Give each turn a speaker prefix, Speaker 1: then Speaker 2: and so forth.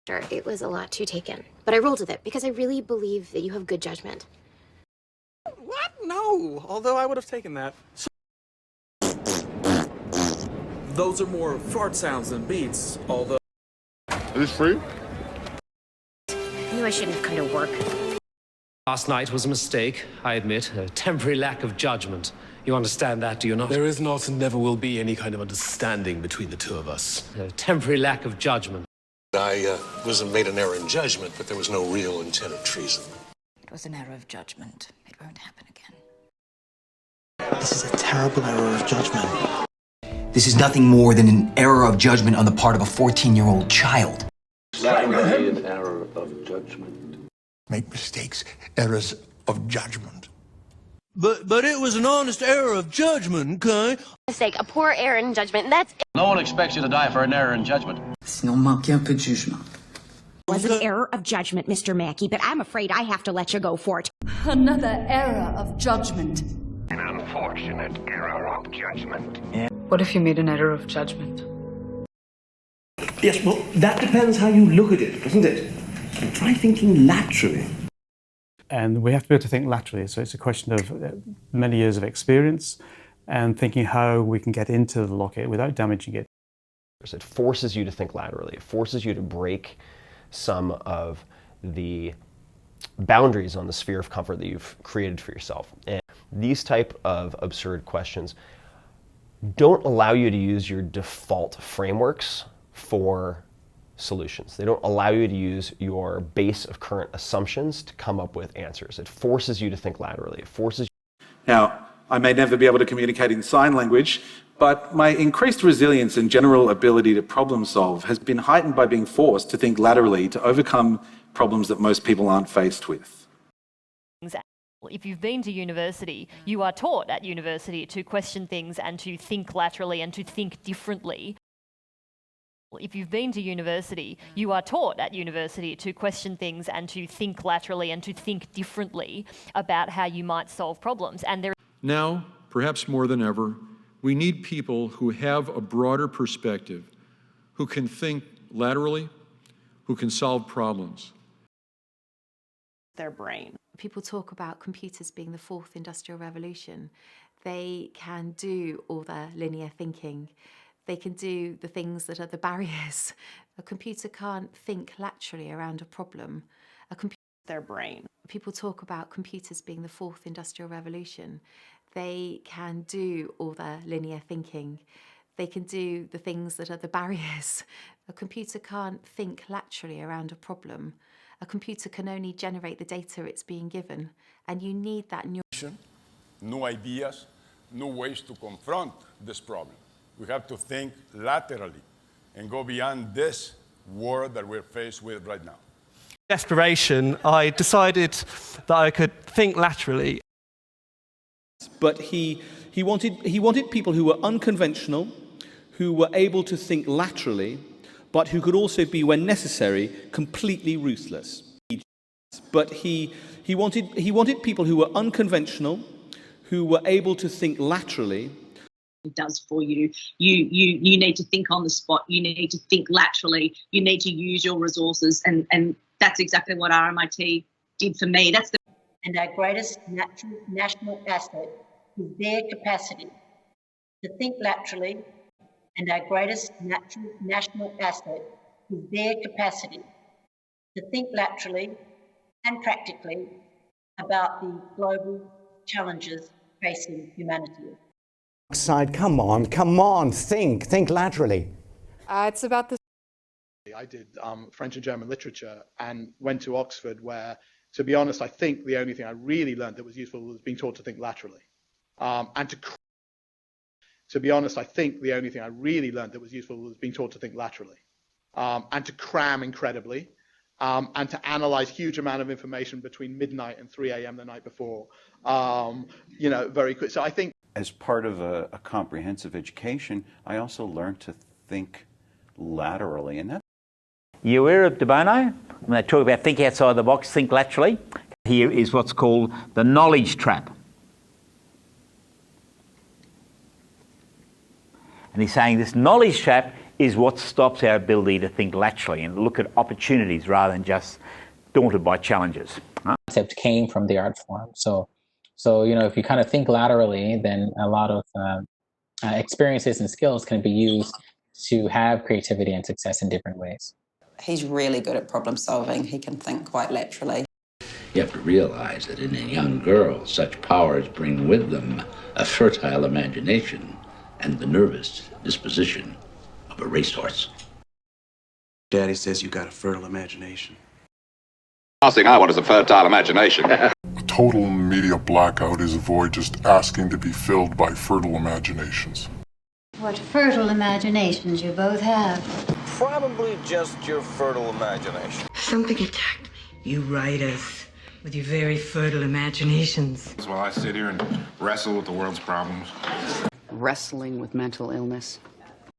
Speaker 1: It was a lot to take in, but I rolled with it because I really believe that you have good judgment.
Speaker 2: What? No, although I would have taken that. Those are more fart sounds than beats, although...
Speaker 3: Is this free?
Speaker 1: I knew I shouldn't have come to work.
Speaker 4: Last night was a mistake, I admit, a temporary lack of judgment. You understand that, do you not?
Speaker 5: There is not and never will be any kind of understanding between the two of us.
Speaker 4: A temporary lack of judgment.
Speaker 6: I wasn't made an error in judgment, but there was no real intent of treason.
Speaker 7: It was an error of judgment. It won't happen again.
Speaker 8: This is a terrible error of judgment.
Speaker 9: This is nothing more than an error of judgment on the part of a 14-year-old child.
Speaker 10: That would be an error of judgment.
Speaker 8: Make mistakes, errors of judgment.
Speaker 11: But it was an honest error of judgment, okay?
Speaker 1: Mistake, a poor error in judgment, that's it.
Speaker 10: No one expects you to die for an error in judgment.
Speaker 7: Sinon, manquez un peu de jugement.
Speaker 12: It was an error of judgment, Mr. Mackey, but I'm afraid I have to let you go for it.
Speaker 7: Another error of judgment.
Speaker 13: An unfortunate error of judgment.
Speaker 7: What if you made an error of judgment?
Speaker 11: Yes, well, that depends how you look at it, doesn't it? Try thinking laterally.
Speaker 14: And we have to be able to think laterally. So it's a question of many years of experience and thinking how we can get into the locket without damaging it.
Speaker 15: It forces you to think laterally. It forces you to break some of the boundaries on the sphere of comfort that you've created for yourself. And these type of absurd questions don't allow you to use your default frameworks for solutions. They don't allow you to use your base of current assumptions to come up with answers. It forces you to think laterally. It forces you.
Speaker 16: Now, I may never be able to communicate in sign language, but my increased resilience and general ability to problem solve has been heightened by being forced to think laterally to overcome problems that most people aren't faced with.
Speaker 17: If you've been to university, you are taught at university to question things and to think laterally and to think differently. If you've been to university, you are taught at university to question things and to think laterally and to think differently about how you might solve problems. And there.
Speaker 18: Now, perhaps more than ever, we need people who have a broader perspective, who can think laterally, who can solve problems.
Speaker 19: Their brain. People talk about computers being the fourth industrial revolution. They can do all the linear thinking. They can do the things that are the barriers. A computer can't think laterally around a problem. Their brain. People talk about computers being the fourth industrial revolution. They can do all the linear thinking. They can do the things that are the barriers. A computer can't think laterally around a problem. A computer can only generate the data it's being given, and you need that neural.
Speaker 3: New ideas, new ways to confront this problem. We have to think laterally and go beyond this world that we're faced with right now.
Speaker 20: Desperation, I decided that I could think laterally.
Speaker 7: But he wanted people who were unconventional, who were able to think laterally, but who could also be, when necessary, completely ruthless. But he wanted people who were unconventional, who were able to think laterally.
Speaker 11: It does for you. You need to think on the spot. You need to think laterally. You need to use your resources, and that's exactly what RMIT did for me.
Speaker 6: And our greatest national asset is their capacity to think laterally. And our greatest national asset is their capacity to think laterally and practically about the global challenges facing humanity.
Speaker 4: Side, come on, think laterally.
Speaker 14: It's about the.
Speaker 15: I did French and German literature and went to Oxford where, to be honest, I think the only thing I really learned that was useful was being taught to think laterally. To be honest, I think the only thing I really learned that was useful was being taught to think laterally, and to cram incredibly, and to analyze huge amount of information between midnight and 3 a.m. the night before, very quick. So I think
Speaker 3: as part of a comprehensive education, I also learned to think laterally, and that.
Speaker 13: You aware of de Bono? When they talk about think outside the box, think laterally. Here is what's called the knowledge trap. And he's saying this knowledge trap is what stops our ability to think laterally and look at opportunities rather than just daunted by challenges.
Speaker 21: Concept came from the art form. So if you kind of think laterally, then a lot of experiences and skills can be used to have creativity and success in different ways.
Speaker 22: He's really good at problem solving. He can think quite laterally.
Speaker 23: You have to realize that in a young girl, such powers bring with them a fertile imagination and the nervous disposition of a racehorse.
Speaker 8: Daddy says you got a fertile imagination.
Speaker 24: Last thing I want is a fertile imagination.
Speaker 25: A total media blackout is a void just asking to be filled by fertile imaginations.
Speaker 26: What fertile imaginations you both have.
Speaker 27: Probably just your fertile imagination.
Speaker 26: Something attacked me. You writers, with your very fertile imaginations.
Speaker 24: While I sit here and wrestle with the world's problems.
Speaker 28: Wrestling with mental illness.